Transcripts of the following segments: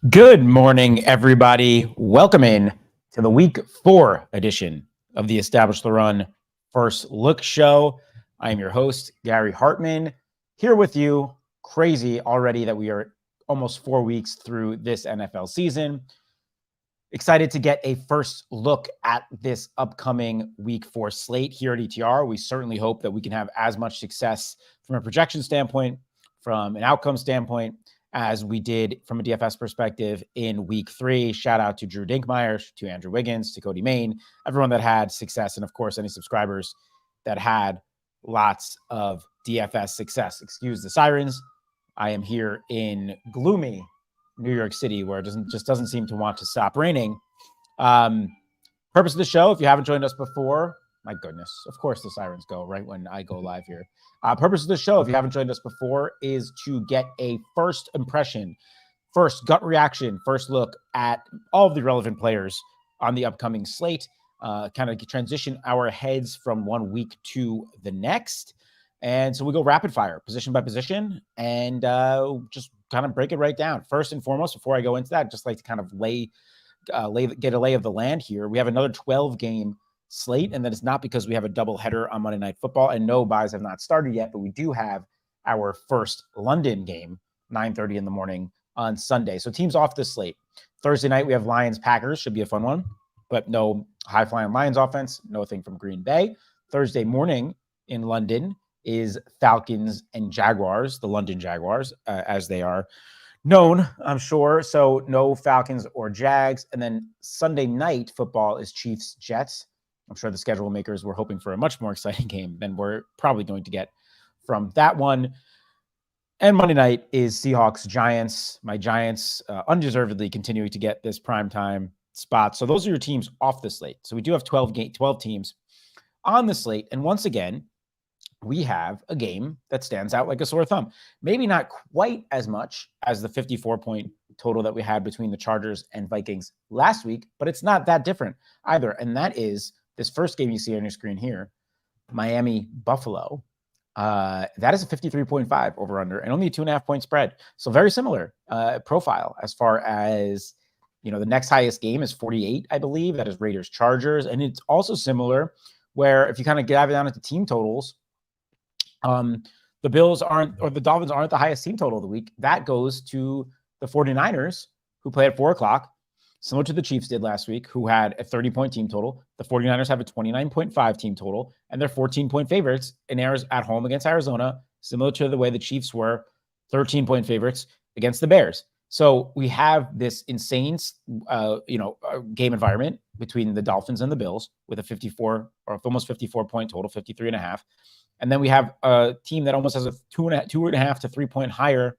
Good morning, everybody. Welcome in to the Week 4 edition of the Establish the Run First Look Show. I am your host, Gary Hartman, here with you. Crazy already that we are almost 4 weeks through this NFL season. Excited to get a first look at this upcoming Week 4 slate here at ETR. We certainly hope that we can have as much success from a projection standpoint, from an outcome standpoint, as we did from a DFS perspective in Week 3. Shout out to Drew Dinkmeyer, to Andrew Wiggins, to Cody Main, everyone that had success, and of course, any subscribers that had lots of DFS success. Excuse the sirens. I am here in gloomy New York City, where it doesn't seem to want to stop raining. Purpose of the show, if you haven't joined us before, my goodness, of course the sirens go right when I go live here. Purpose of the show, if you haven't joined us before, is to get a first impression, first gut reaction, first look at all of the relevant players on the upcoming slate, kind of transition our heads from 1 week to the next. And so we go rapid fire, position by position, and just kind of break it right down. First and foremost, before I go into that, I'd just like to kind of get a lay of the land here. We have another 12-game slate, and that is not because we have a double header on Monday Night Football, and no buys have not started yet, but we do have our first London game, 9:30 in the morning on Sunday. So teams off the slate. Thursday night, we have Lions-Packers, should be a fun one, but no high-flying Lions offense, nothing from Green Bay. Thursday morning in London is Falcons and Jaguars, the London Jaguars, as they are known, I'm sure. So no Falcons or Jags. And then Sunday night football is Chiefs-Jets. I'm sure the schedule makers were hoping for a much more exciting game than we're probably going to get from that one. And Monday night is Seahawks-Giants. My Giants undeservedly continuing to get this primetime spot. So those are your teams off the slate. So we do have 12 teams on the slate. And once again, we have a game that stands out like a sore thumb. Maybe not quite as much as the 54-point total that we had between the Chargers and Vikings last week, but it's not that different either. And that is this first game you see on your screen here, Miami-Buffalo. That is a 53.5 over-under and only a 2.5-point spread. So very similar profile as far as, the next highest game is 48, I believe. That is Raiders-Chargers. And it's also similar where if you kind of dive down into team totals, the Bills aren't, or the Dolphins aren't the highest team total of the week. That goes to the 49ers, who play at 4 o'clock, similar to the Chiefs did last week, who had a 30-point team total. The 49ers have a 29.5 team total, and they're 14-point favorites at home against Arizona, similar to the way the Chiefs were 13-point favorites against the Bears. So we have this insane, game environment between the Dolphins and the Bills with a 54 or almost 54-point total, 53.5. And then we have a team that almost has a 2.5 to 3-point higher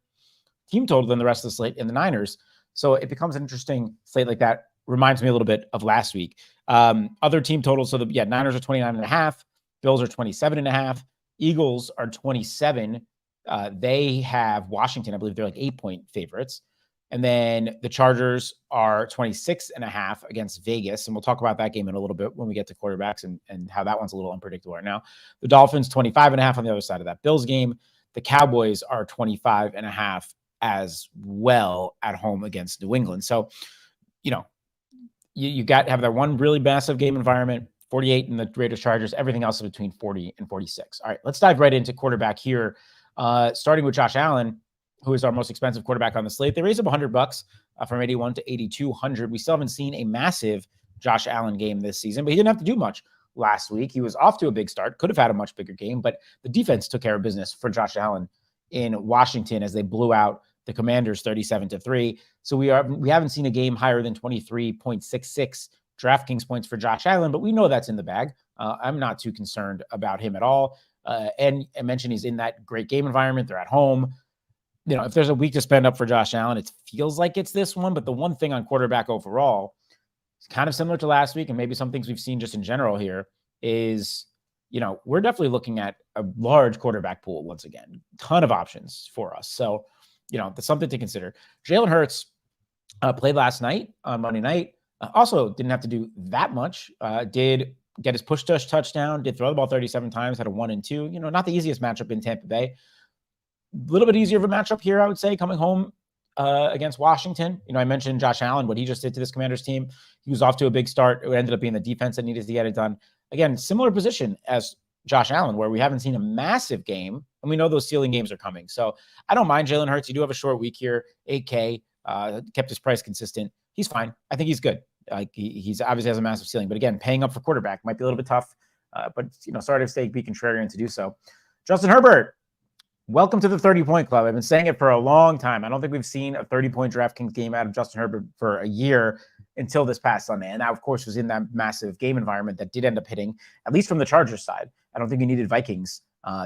team total than the rest of the slate in the Niners. So it becomes an interesting slate like that. Reminds me a little bit of last week. Other team totals. So Niners are 29.5. Bills are 27.5. Eagles are 27. They have Washington. I believe they're like 8-point favorites. And then the Chargers are 26.5 against Vegas. And we'll talk about that game in a little bit when we get to quarterbacks and how that one's a little unpredictable right now. The Dolphins, 25.5 on the other side of that Bills game. The Cowboys are 25.5 as well at home against New England. So, you got to have that one really massive game environment, 48 in the Raiders Chargers, everything else is between 40 and 46. All right, let's dive right into quarterback here. Starting with Josh Allen, who is our most expensive quarterback on the slate. They raised up $100 from 81 to 8,200. We still haven't seen a massive Josh Allen game this season, but he didn't have to do much last week. He was off to a big start, could have had a much bigger game, but the defense took care of business for Josh Allen in Washington as they blew out the Commanders 37-3. So we haven't seen a game higher than 23.66 DraftKings points for Josh Allen, but we know that's in the bag. I'm not too concerned about him at all. And I mentioned he's in that great game environment. They're at home. If there's a week to spend up for Josh Allen, it feels like it's this one. But the one thing on quarterback overall, it's kind of similar to last week, and maybe some things we've seen just in general here is, we're definitely looking at a large quarterback pool once again. Ton of options for us. So, that's something to consider. Jalen Hurts played last night on Monday night. Also didn't have to do that much. Did get his push touchdown, did throw the ball 37 times, had a 1 and 2. Not the easiest matchup in Tampa Bay. A little bit easier of a matchup here, I would say, coming home against Washington. I mentioned Josh Allen, what he just did to this Commanders team. He was off to a big start. It ended up being the defense that needed to get it done. Again, similar position as Josh Allen, where we haven't seen a massive game, and we know those ceiling games are coming. So I don't mind Jalen Hurts. You do have a short week here, 8K, kept his price consistent. He's fine. I think he's good. He's obviously has a massive ceiling, but again, paying up for quarterback might be a little bit tough. But sorry to be contrarian to do so. Justin Herbert, welcome to the 30-point club. I've been saying it for a long time. I don't think we've seen a 30-point DraftKings game out of Justin Herbert for a year until this past Sunday. And that, of course, was in that massive game environment that did end up hitting, at least from the Chargers side. I don't think you needed Vikings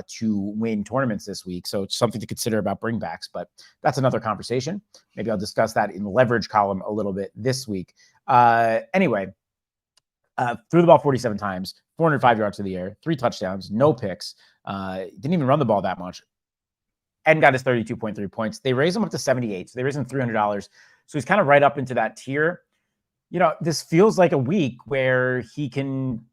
to win tournaments this week. So it's something to consider about bringbacks, but that's another conversation. Maybe I'll discuss that in the leverage column a little bit this week. Anyway, threw the ball 47 times, 405 yards to the air, 3 touchdowns, no picks. Didn't even run the ball that much. And got his 32.3 points. They raised him up to 78. So they raised him $300. So he's kind of right up into that tier. This feels like a week where he can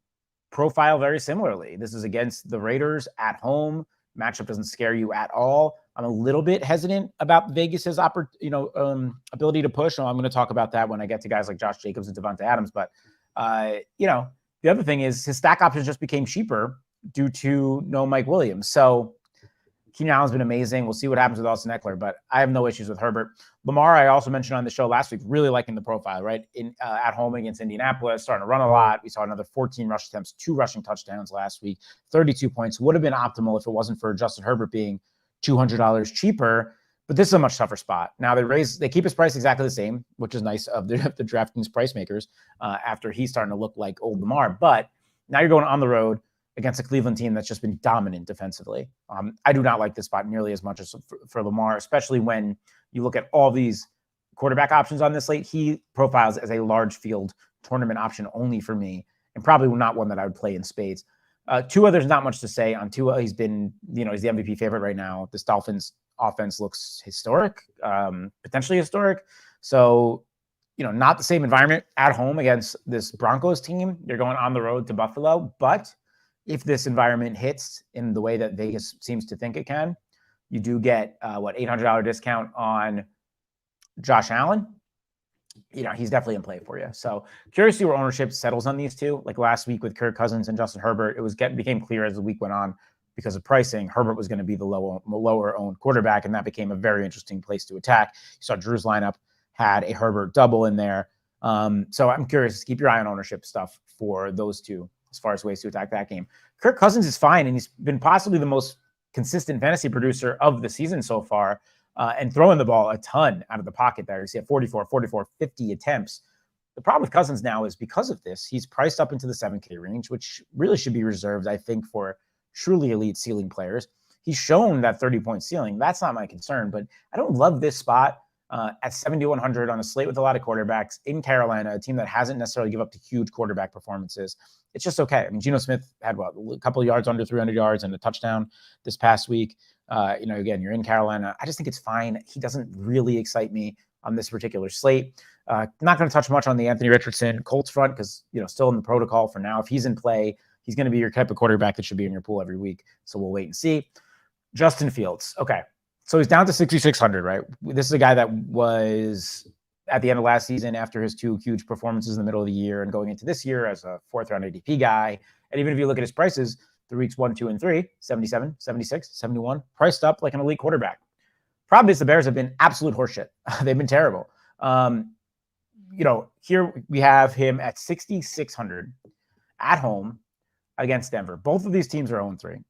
profile very similarly. This is against the Raiders at home. Matchup doesn't scare you at all. I'm a little bit hesitant about Vegas's ability to push. I'm going to talk about that when I get to guys like Josh Jacobs and Devonte Adams. But, the other thing is his stack options just became cheaper due to no Mike Williams. So Keenan Allen's been amazing. We'll see what happens with Austin Eckler, but I have no issues with Herbert. Lamar, I also mentioned on the show last week, really liking the profile, right? At home against Indianapolis, starting to run a lot. We saw another 14 rush attempts, 2 rushing touchdowns last week, 32 points. Would have been optimal if it wasn't for Justin Herbert being $200 cheaper, but this is a much tougher spot. Now they keep his price exactly the same, which is nice of the DraftKings price makers after he's starting to look like old Lamar. But now you're going on the road against a Cleveland team that's just been dominant defensively. I do not like this spot nearly as much as for Lamar, especially when you look at all these quarterback options on this slate. He profiles as a large field tournament option only for me, and probably not one that I would play in spades. Tua, there's not much to say on Tua. He's been, he's the MVP favorite right now. This Dolphins offense looks historic, potentially historic. So, not the same environment at home against this Broncos team. You're going on the road to Buffalo, but if this environment hits in the way that Vegas seems to think it can, you do get $800 discount on Josh Allen. He's definitely in play for you. So curious to see where ownership settles on these two. Like last week with Kirk Cousins and Justin Herbert, it became clear as the week went on because of pricing, Herbert was going to be the lower owned quarterback, and that became a very interesting place to attack. You saw Drew's lineup had a Herbert double in there. So I'm curious to keep your eye on ownership stuff for those two as far as ways to attack that game. Kirk Cousins is fine, and he's been possibly the most consistent fantasy producer of the season so far, and throwing the ball a ton out of the pocket there. You see at 44, 50 attempts. The problem with Cousins now is because of this, he's priced up into the 7K range, which really should be reserved, I think, for truly elite ceiling players. He's shown that 30-point ceiling. That's not my concern, but I don't love this spot at 7,100 on a slate with a lot of quarterbacks in Carolina, a team that hasn't necessarily given up to huge quarterback performances. It's just okay. I mean, Geno Smith had a couple of yards under 300 yards and a touchdown this past week. Again, you're in Carolina. I just think it's fine. He doesn't really excite me on this particular slate. Not going to touch much on the Anthony Richardson Colts front because, still in the protocol for now. If he's in play, he's going to be your type of quarterback that should be in your pool every week. So we'll wait and see. Justin Fields. Okay. So he's down to 6,600, right? This is a guy that was at the end of last season after his 2 huge performances in the middle of the year and going into this year as a 4th-round ADP guy. And even if you look at his prices, through weeks 1, 2, and 3, 77, 76, 71, priced up like an elite quarterback. Problem is the Bears have been absolute horseshit. They've been terrible. Here we have him at 6,600 at home against Denver. Both of these teams are 0-3.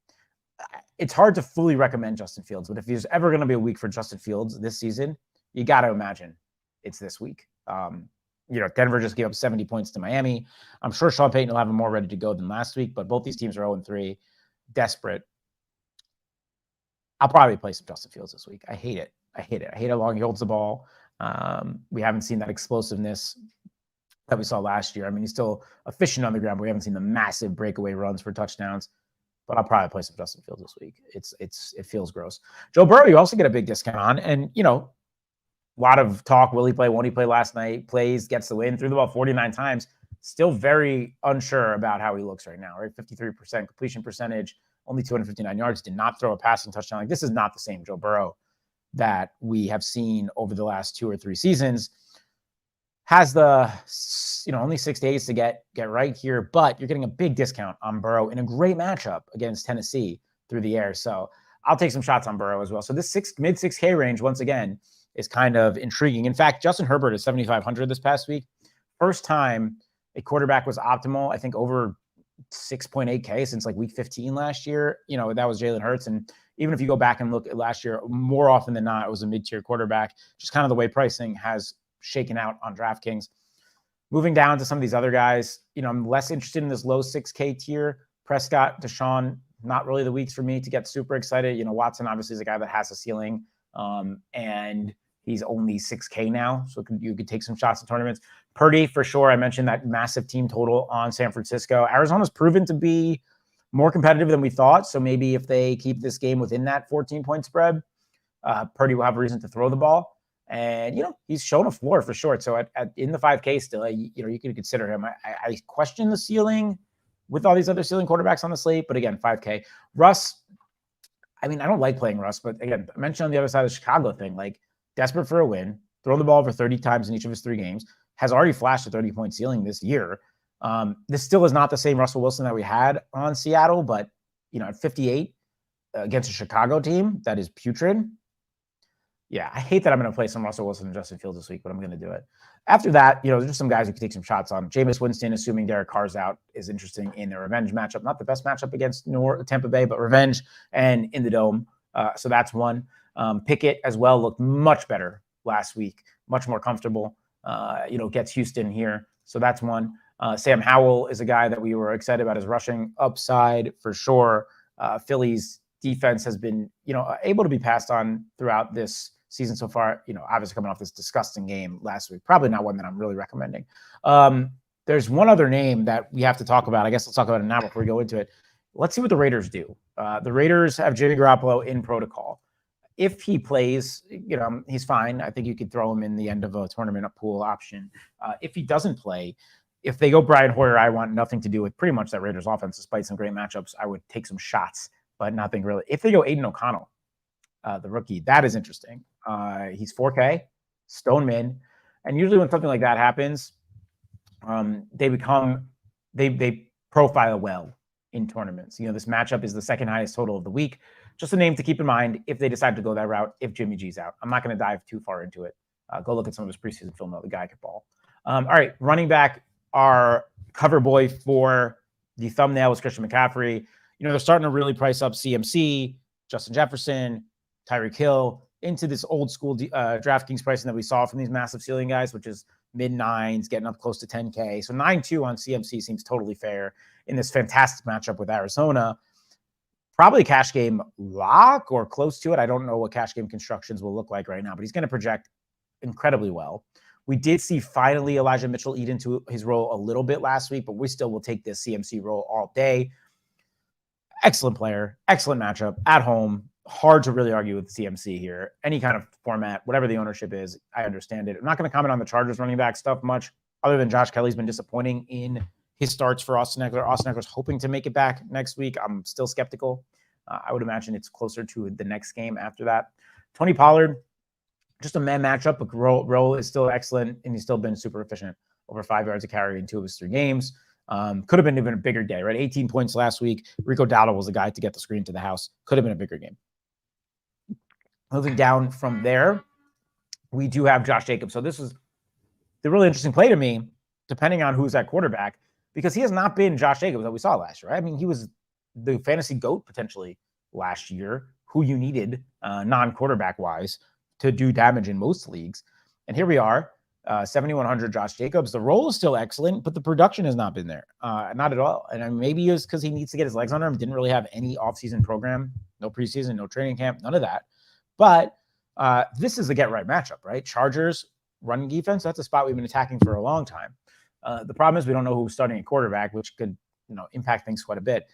It's hard to fully recommend Justin Fields, but if there's ever going to be a week for Justin Fields this season, you got to imagine it's this week. Denver just gave up 70 points to Miami. I'm sure Sean Payton will have him more ready to go than last week, but both these teams are 0-3, desperate. I'll probably play some Justin Fields this week. I hate it. I hate how long he holds the ball. We haven't seen that explosiveness that we saw last year. I mean, he's still efficient on the ground, but we haven't seen the massive breakaway runs for touchdowns. But I'll probably play some Justin Fields this week. It feels gross. Joe Burrow, you also get a big discount on, and a lot of talk. Will he play? Won't he play last night? Plays, gets the win, threw the ball 49 times. Still very unsure about how he looks right now, right? 53% completion percentage, only 259 yards, did not throw a passing touchdown. Like, this is not the same Joe Burrow that we have seen over the last 2 or 3 seasons. Has the only 6 days to get right here, but you're getting a big discount on Burrow in a great matchup against Tennessee through the air. So I'll take some shots on Burrow as well. So this mid 6K range, once again, is kind of intriguing. In fact, Justin Herbert is 7,500 this past week. First time a quarterback was optimal, I think over 6.8K since like week 15 last year. That was Jalen Hurts. And even if you go back and look at last year, more often than not, it was a mid-tier quarterback. Just kind of the way pricing has shaken out on DraftKings. Moving down to some of these other guys, I'm less interested in this low 6K tier. Prescott, Deshaun, not really the weeks for me to get super excited. Watson obviously is a guy that has a ceiling, and he's only 6K now, so you could take some shots in tournaments. Purdy, for sure. I mentioned that massive team total on San Francisco. Arizona's proven to be more competitive than we thought, so maybe if they keep this game within that 14-point spread, Purdy will have a reason to throw the ball. And, he's shown a floor for sure. So in the 5K still, you could consider him. I question the ceiling with all these other ceiling quarterbacks on the slate. But again, 5K. Russ, I don't like playing Russ. But again, I mentioned on the other side of the Chicago thing, like desperate for a win, throw the ball over 30 times in each of his 3 games, has already flashed a 30-point ceiling this year. This still is not the same Russell Wilson that we had on Seattle. But, at 58 against a Chicago team that is putrid. Yeah, I hate that I'm going to play some Russell Wilson and Justin Fields this week, but I'm going to do it. After that, there's just some guys who can take some shots on. Jameis Winston, assuming Derek Carr's out, is interesting in a revenge matchup. Not the best matchup against Tampa Bay, but revenge and in the Dome. So that's one. Pickett as well looked much better last week, much more comfortable. Gets Houston here. So that's one. Sam Howell is a guy that we were excited about his rushing upside for sure. Philly's defense has been, able to be passed on throughout this season so far, obviously coming off this disgusting game last week. Probably not one that I'm really recommending. There's one other name that we have to talk about. I guess let's talk about it now before we go into it. Let's see what the Raiders do. The Raiders have Jimmy Garoppolo in protocol. If he plays, he's fine. I think you could throw him in the end of a tournament pool option. If he doesn't play, if they go Brian Hoyer, I want nothing to do with pretty much that Raiders offense, despite some great matchups. I would take some shots, but nothing really. If they go Aiden O'Connell, the rookie, that is interesting. He's 4K, stone min. And usually when something like that happens, they profile well in tournaments. This matchup is the second highest total of the week. Just a name to keep in mind if they decide to go that route, if Jimmy G's out. I'm not going to dive too far into it. Go look at some of his preseason film, though. The guy could ball. All right, running back, our cover boy for the thumbnail was Christian McCaffrey. They're starting to really price up CMC, Justin Jefferson, Tyreek Hill into this old school DraftKings pricing that we saw from these massive ceiling guys, which is mid-9s, getting up close to 10K. So 9-2 on CMC seems totally fair in this fantastic matchup with Arizona. Probably a cash game lock or close to it. I don't know what cash game constructions will look like right now, but he's going to project incredibly well. We did see finally Elijah Mitchell eat into his role a little bit last week, but we still will take this CMC role all day. Excellent player, excellent matchup at home. Hard to really argue with CMC here. Any kind of format, whatever the ownership is, I understand it. I'm not going to comment on the Chargers running back stuff much, other than Josh Kelly's been disappointing in his starts for Austin Eckler. Austin Eckler's hoping to make it back next week. I'm still skeptical. I would imagine it's closer to the next game after that. Tony Pollard, just a man matchup, but role is still excellent, and he's still been super efficient. Over 5 yards a carry in 2 of his 3 games. Could have been even a bigger day, right? 18 points last week. Rico Dowdle was the guy to get the screen to the house. Could have been a bigger game. Moving down from there, we do have Josh Jacobs. So this is the really interesting play to me, depending on who's at quarterback, because he has not been Josh Jacobs that we saw last year, right? He was the fantasy GOAT potentially last year, who you needed non-quarterback wise to do damage in most leagues. And here we are, 7,100 Josh Jacobs. The role is still excellent, but the production has not been there. Not at all. And maybe it's because he needs to get his legs under him. Didn't really have any offseason program, no preseason, no training camp, none of that. But this is a get-right matchup, right? Chargers, running defense, that's a spot we've been attacking for a long time. The problem is we don't know who's starting at quarterback, which could impact things quite a bit.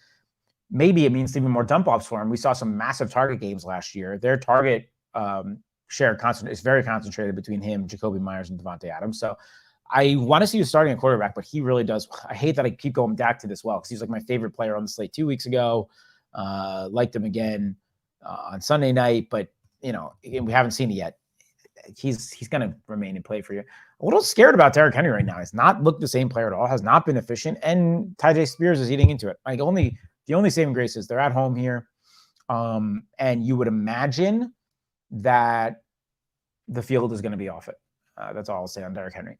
Maybe it means even more dump-offs for him. We saw some massive target games last year. Their target share is very concentrated between him, Jacoby Myers, and Devonte Adams. So I want to see you starting a quarterback, but he really does. I hate that I keep going back to this well, because he's like my favorite player on the slate 2 weeks ago. Liked him again on Sunday night, but we haven't seen it yet. He's going to remain in play for you. A little scared about Derrick Henry right now. He's not looked the same player at all, has not been efficient, and Tyjae Spears is eating into it. Like the only saving grace is they're at home here. And you would imagine that the field is going to be off it. That's all I'll say on Derrick Henry.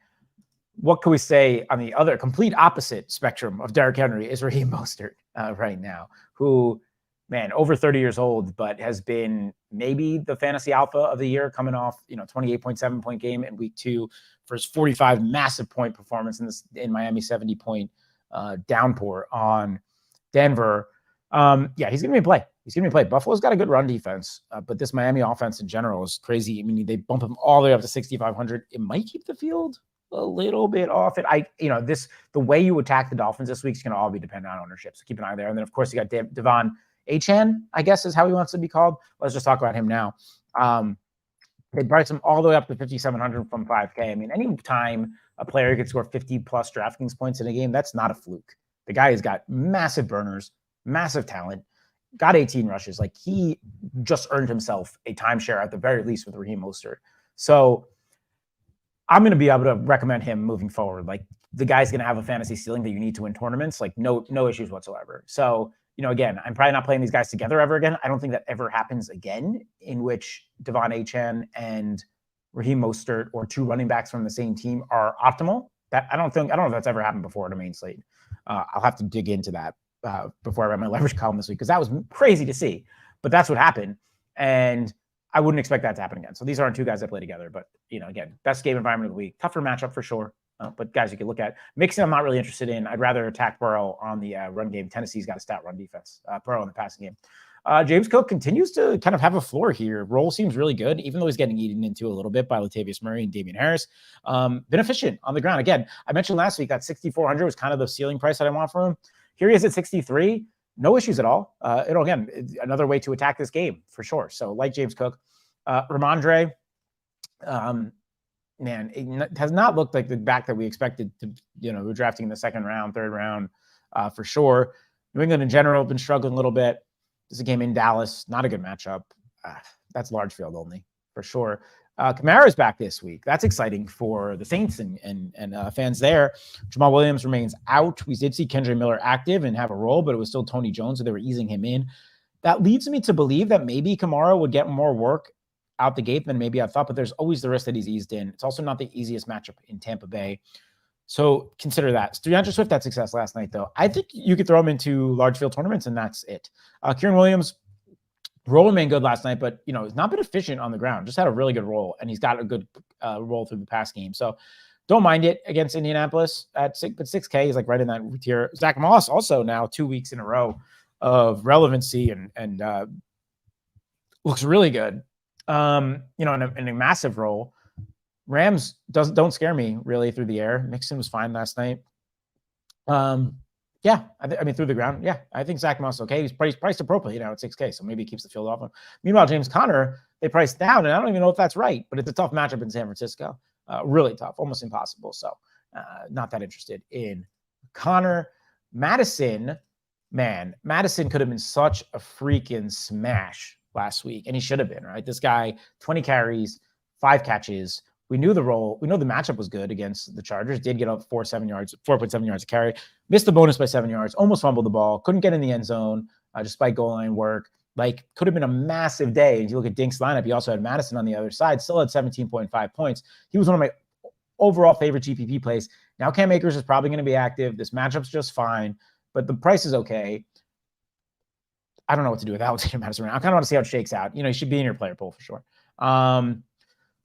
What can we say on the other complete opposite spectrum of Derrick Henry is Raheem Mostert right now, who, man, over 30 years old, but has been maybe the fantasy alpha of the year, coming off, 28.7 point game in week 2 for his 45 massive point performance in Miami 70 point downpour on Denver. He's going to be in play. He's going to be played. Buffalo's got a good run defense, but this Miami offense in general is crazy. I mean, they bump him all the way up to 6,500. It might keep the field a little bit off it. The way you attack the Dolphins this week is going to all be dependent on ownership. So keep an eye there. And then, of course, you got Devon Achan, I guess is how he wants to be called. Let's just talk about him now. They price him all the way up to 5,700 from 5K. I mean, any time a player could score 50 plus DraftKings points in a game, that's not a fluke. The guy has got massive burners, massive talent, got 18 rushes. Like, he just earned himself a timeshare at the very least with Raheem Mostert. So I'm going to be able to recommend him moving forward. Like, the guy's going to have a fantasy ceiling that you need to win tournaments. Like, no issues whatsoever. So, again, I'm probably not playing these guys together ever again. I don't think that ever happens again, in which Devon Achan and Raheem Mostert, or two running backs from the same team, are optimal. I don't know if that's ever happened before in a main slate. I'll have to dig into that before I write my leverage column this week, because that was crazy to see. But that's what happened, and I wouldn't expect that to happen again. So these aren't two guys that play together. But, again, best game environment of the week. Tougher matchup for sure. But guys, you can look at. Mixon, I'm not really interested in. I'd rather attack Burrow on the run game. Tennessee's got a stout run defense. Burrow in the passing game. James Cook continues to kind of have a floor here. Roll seems really good, even though he's getting eaten into a little bit by Latavius Murray and Damian Harris. Been efficient on the ground. Again, I mentioned last week that 6,400 was kind of the ceiling price that I want for him. Here he is at 63. No issues at all. Again, another way to attack this game for sure. So like James Cook. Ramondre, man, it has not looked like the back that we expected to, we're drafting in the second round, third round for sure. New England in general have been struggling a little bit. This is a game in Dallas, not a good matchup. That's large field only for sure. Kamara is back this week. That's exciting for the Saints and fans there. Jamal Williams remains out. We did see Kendre Miller active and have a role, but it was still Tony Jones, so they were easing him in. That leads me to believe that maybe Kamara would get more work out the gate than maybe I thought, but there's always the risk that he's eased in. It's also not the easiest matchup in Tampa Bay. So consider that. DeAndre Swift had success last night, though. I think you could throw him into large field tournaments, and that's it. Kieran Williams, role remained good last night, but, he's not been efficient on the ground. Just had a really good role, and he's got a good role through the pass game. So don't mind it against Indianapolis at 6K. He's like right in that tier. Zach Moss also now 2 weeks in a row of relevancy and looks really good. In a massive role. Rams don't scare me really through the air. Mixon was fine last night. Through the ground. Yeah, I think Zach Moss okay. He's priced appropriately now at 6K, so maybe he keeps the field off him. Meanwhile, James Conner, they priced down, and I don't even know if that's right, but it's a tough matchup in San Francisco. Really tough, almost impossible. So not that interested in Conner. Madison could have been such a freaking smash last week, and he should have been, right? This guy, 20 carries, 5 catches. We knew the role. We know the matchup was good against the Chargers. Did get up 4.7 yards a carry. Missed the bonus by 7 yards. Almost fumbled the ball. Couldn't get in the end zone despite goal line work. Like, could have been a massive day. And you look at Dink's lineup, he also had Madison on the other side. Still had 17.5 points. He was one of my overall favorite GPP plays. Now Cam Akers is probably going to be active. This matchup's just fine, but the price is okay. I don't know what to do with Alexander Madison right now. I kind of want to see how it shakes out. He should be in your player pool for sure.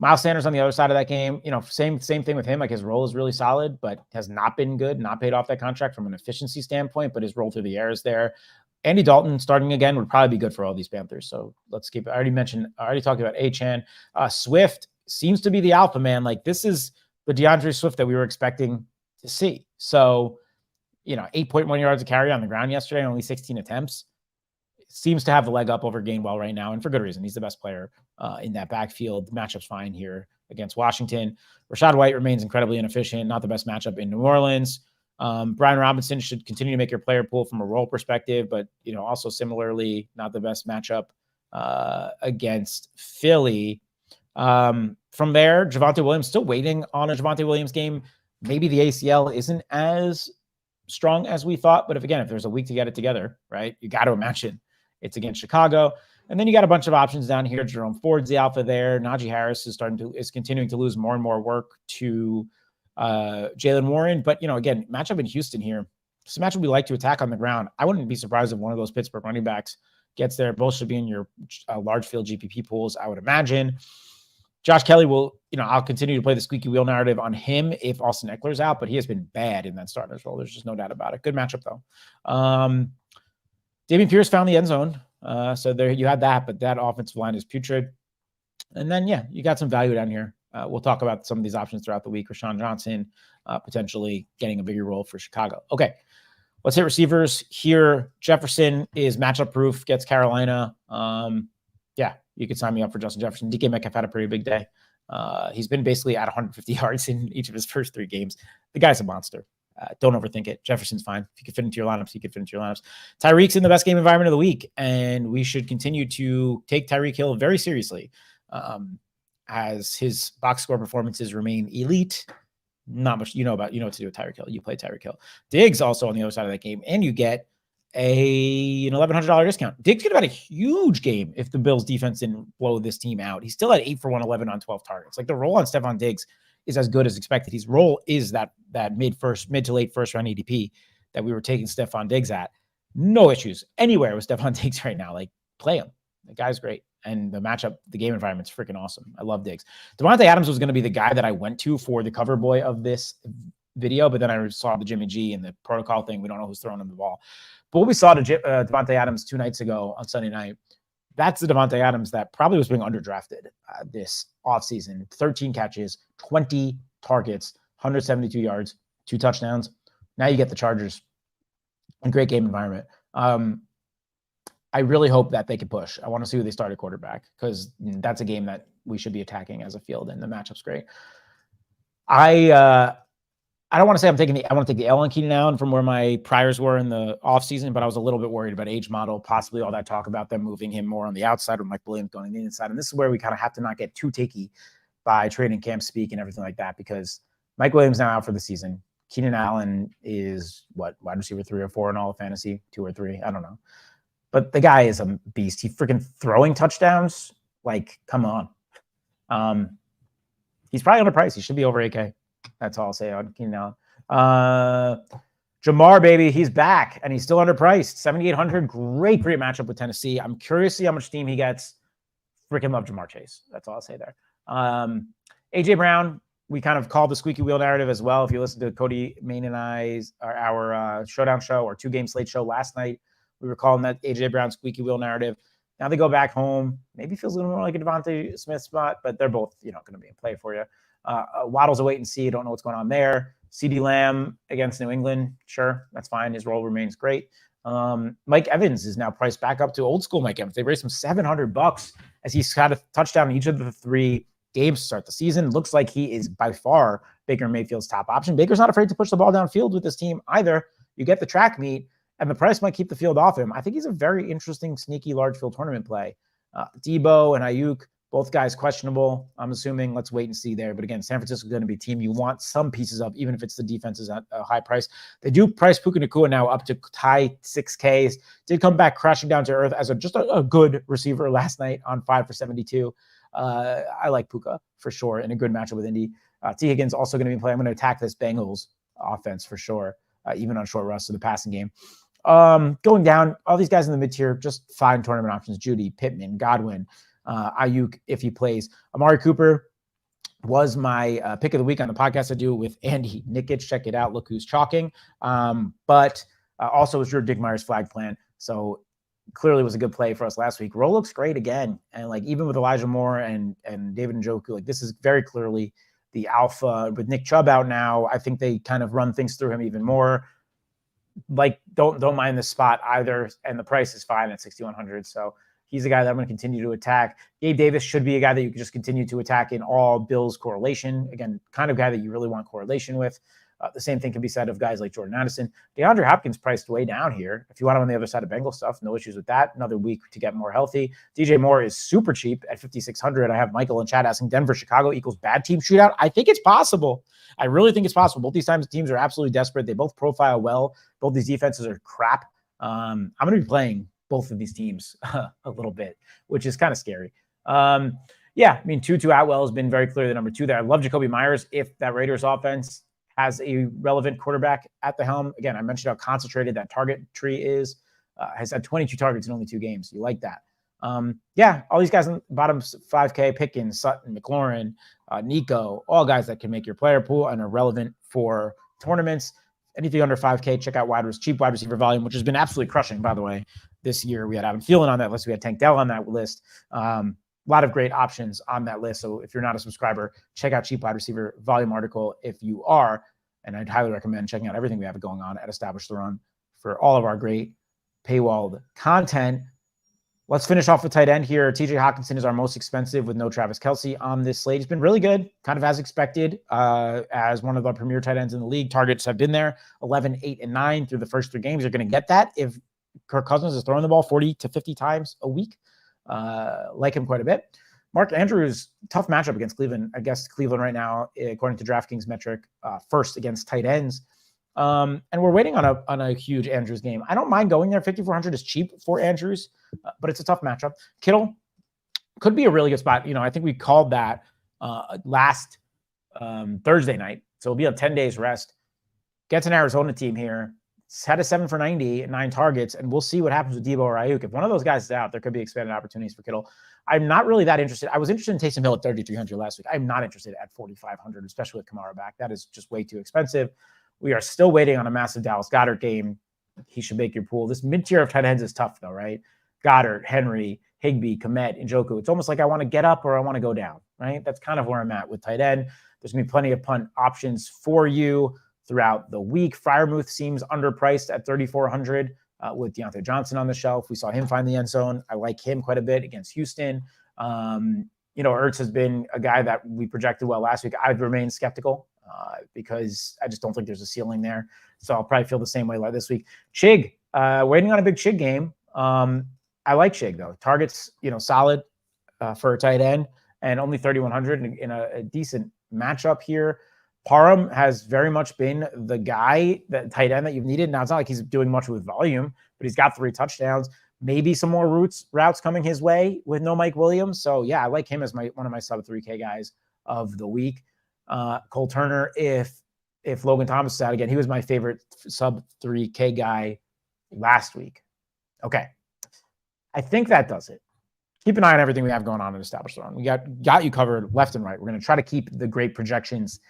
Miles Sanders on the other side of that game, same thing with him. Like, his role is really solid, but has not been good, not paid off that contract from an efficiency standpoint, but his role through the air is there. Andy Dalton starting again would probably be good for all these Panthers. So let's keep it. I already talked about Achan. Swift seems to be the alpha man. Like, this is the DeAndre Swift that we were expecting to see. So, 8.1 yards a carry on the ground yesterday, only 16 attempts. Seems to have the leg up over Gainwell right now, and for good reason. He's the best player in that backfield. The matchup's fine here against Washington. Rachaad White remains incredibly inefficient, not the best matchup in New Orleans. Brian Robinson should continue to make your player pool from a role perspective, but also similarly, not the best matchup against Philly. From there, Javonte Williams, still waiting on a Javonte Williams game. Maybe the ACL isn't as strong as we thought, but if there's a week to get it together, right? You got to imagine it's against Chicago. And then you got a bunch of options down here. Jerome Ford's the alpha there. Najee Harris is continuing to lose more and more work to Jalen Warren. But, again, matchup in Houston here. It's a matchup we like to attack on the ground. I wouldn't be surprised if one of those Pittsburgh running backs gets there. Both should be in your large field GPP pools, I would imagine. Josh Kelly will, I'll continue to play the squeaky wheel narrative on him if Austin Eckler's out, but he has been bad in that starter's role. There's just no doubt about it. Good matchup, though. Dameon Pierce found the end zone. So there you had that, but that offensive line is putrid. And then, you got some value down here. We'll talk about some of these options throughout the week. Rashawn Johnson potentially getting a bigger role for Chicago. Okay, let's hit receivers here. Jefferson is matchup proof, gets Carolina. You could sign me up for Justin Jefferson. DK Metcalf had a pretty big day. He's been basically at 150 yards in each of his first 3 games. The guy's a monster. Don't overthink it. Jefferson's fine. If you could fit into your lineups, you could fit into your lineups. Tyreek's in the best game environment of the week, and we should continue to take Tyreek Hill very seriously as his box score performances remain elite. Not much you know what to do with Tyreek Hill. You play Tyreek Hill. Diggs also on the other side of that game, and you get an $1,100 discount. Diggs could have had a huge game if the Bills defense didn't blow this team out. He's still at 8 for 111 on 12 targets. Like, the roll on Stefan Diggs is as good as expected. His role is that mid to late first round ADP that we were taking Stefan Diggs at. No issues anywhere with Stefan Diggs right now. Like, play him. The guy's great. And the matchup, the game environment's freaking awesome. I love Diggs. Devonte Adams was going to be the guy that I went to for the cover boy of this video, but then I saw the Jimmy G and the protocol thing. We don't know who's throwing him the ball. But what we saw to Devonte Adams 2 nights ago on Sunday night, that's the Devonte Adams that probably was being underdrafted this offseason. 13 catches, 20 targets, 172 yards, 2 touchdowns. Now you get the Chargers. A great game environment. I really hope that they can push. I want to see who they start at quarterback, because that's a game that we should be attacking as a field, and the matchup's great. I don't want to say I want to take the L on Keenan Allen from where my priors were in the offseason, but I was a little bit worried about age model, possibly all that talk about them moving him more on the outside with Mike Williams going on the inside. And this is where we kind of have to not get too takey by training camp speak and everything like that, because Mike Williams now out for the season. Keenan Allen is wide receiver 3 or 4 in all of fantasy, 2 or 3. I don't know. But the guy is a beast. He freaking throwing touchdowns. Like, come on. He's probably underpriced. He should be over 8K. That's all I'll say on Keenan Allen. Jamar, baby, he's back, and he's still underpriced. 7,800. Great matchup with Tennessee. I'm curious to see how much steam he gets. Freaking love Jamar Chase. That's all I'll say there. AJ Brown, we kind of called the squeaky wheel narrative as well. If you listen to Cody Main and our Showdown show or 2-game slate show last night, we were calling that AJ Brown squeaky wheel narrative. Now they go back home. Maybe feels a little more like a Devontae Smith spot, but they're both, going to be in play for you. Waddle's a wait and see. Don't know what's going on there. CeeDee Lamb against New England. Sure, that's fine. His role remains great. Mike Evans is now priced back up to old school Mike Evans. They raised him $700 as he's had a touchdown in each of the 3 games to start the season. Looks like he is by far Baker Mayfield's top option. Baker's not afraid to push the ball downfield with this team either. You get the track meet, and the price might keep the field off him. I think he's a very interesting, sneaky large field tournament play. Debo and Ayuk, both guys questionable. I'm assuming. Let's wait and see there. But again, San Francisco is going to be a team you want some pieces of, even if it's the defenses at a high price. They do price Puka Nacua now up to high 6Ks. Did come back crashing down to earth as just a good receiver last night on 5 for 72. I like Puka for sure in a good matchup with Indy. T. Higgins also going to be playing. I'm going to attack this Bengals offense for sure, even on short rust of the passing game. Going down, all these guys in the mid-tier, just fine tournament options. Judy, Pittman, Godwin, Ayuk, if he plays. Amari Cooper was my pick of the week on the podcast I do with Andy Nikic. Check it out. Look who's chalking. But also was your Dick Myers flag plan. So clearly was a good play for us last week. Roll looks great again. And like, even with Elijah Moore and David Njoku, like, this is very clearly the alpha. With Nick Chubb out now, I think they kind of run things through him even more. Like, don't mind the spot either, and the price is fine at 6,100. So he's a guy that I'm going to continue to attack. Gabe Davis should be a guy that you can just continue to attack in all Bills correlation. Again, kind of guy that you really want correlation with. The same thing can be said of guys like Jordan Addison. DeAndre Hopkins priced way down here. If you want him on the other side of Bengals stuff, no issues with that. Another week to get more healthy. DJ Moore is super cheap at 5,600. I have Michael in chat asking Denver, Chicago equals bad team shootout. I think it's possible. I really think it's possible. Both these teams are absolutely desperate. They both profile well. Both these defenses are crap. I'm going to be playing both of these teams a little bit, which is kind of scary. Yeah, I mean, Tutu Atwell has been very clear the number 2 there. I love Jacoby Myers if that Raiders offense has a relevant quarterback at the helm. Again, I mentioned how concentrated that target tree is. Has had 22 targets in only 2 games. You like that. Yeah, all these guys in the bottom 5K, Pickens, Sutton, McLaurin, Nico, all guys that can make your player pool and are relevant for tournaments. Anything under 5K, check out cheap wide receiver volume, which has been absolutely crushing, by the way. This year, we had Alvin Thielen on that list. We had Tank Dell on that list. A lot of great options on that list. So if you're not a subscriber, check out cheap wide receiver volume article if you are. And I'd highly recommend checking out everything we have going on at Establish the Run for all of our great paywalled content. Let's finish off with tight end here. TJ Hawkinson is our most expensive with no Travis Kelce on this slate. He's been really good, kind of as expected, as one of the premier tight ends in the league. Targets have been there, 11, 8, and 9 through the first 3 games. You're going to get that if Kirk Cousins is throwing the ball 40 to 50 times a week. Like him quite a bit. Mark Andrews, tough matchup against Cleveland. I guess Cleveland right now, according to DraftKings metric, first against tight ends. And we're waiting on a huge Andrews game. I don't mind going there. 5,400 is cheap for Andrews, but it's a tough matchup. Kittle could be a really good spot. I think we called that last Thursday night. So it'll be a 10 days rest. Gets an Arizona team here. It's had a 7 for 90 and 9 targets, and we'll see what happens with Debo or Ayuk. If one of those guys is out, there could be expanded opportunities for Kittle. I'm not really that interested. I was interested in Taysom Hill at 3,300 last week. I'm not interested at 4,500, especially with Kamara back. That is just way too expensive. We are still waiting on a massive Dallas Goedert game. He should make your pool. This mid-tier of tight ends is tough, though, right? Goddard, Henry, Higbee, Kmet, Njoku. It's almost like I want to get up or I want to go down, right? That's kind of where I'm at with tight end. There's going to be plenty of punt options for you throughout the week. Freiermuth seems underpriced at 3,400 with Deontay Johnson on the shelf. We saw him find the end zone. I like him quite a bit against Houston. Ertz has been a guy that we projected well last week. I've remained skeptical because I just don't think there's a ceiling there. So I'll probably feel the same way like this week. Chig, waiting on a big Chig game. I like Chig, though. Targets, solid for a tight end and only 3,100 in a decent matchup here. Parham has very much been the guy, that tight end that you've needed. Now, it's not like he's doing much with volume, but he's got 3 touchdowns. Maybe some more routes coming his way with no Mike Williams. So, yeah, I like him as one of my sub 3K guys of the week. Cole Turner, if Logan Thomas is out again, he was my favorite sub 3K guy last week. Okay. I think that does it. Keep an eye on everything we have going on in Establish the Run. We got you covered left and right. We're going to try to keep the great projections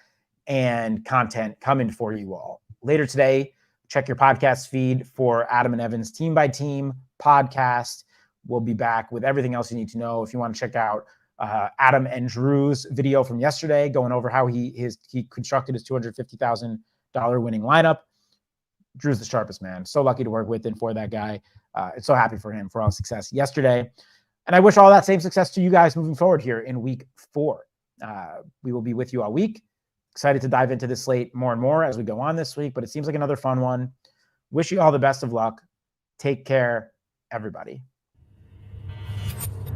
and content coming for you all. Later today, check your podcast feed for Adam and Evan's Team by Team podcast. We'll be back with everything else you need to know. If you want to check out Adam and Drew's video from yesterday, going over how he constructed his $250,000 winning lineup. Drew's the sharpest man. So lucky to work with and for that guy. And so happy for him for all success yesterday. And I wish all that same success to you guys moving forward here in week 4. We will be with you all week. Excited to dive into this slate more and more as we go on this week, but it seems like another fun one. Wish you all the best of luck. Take care, everybody.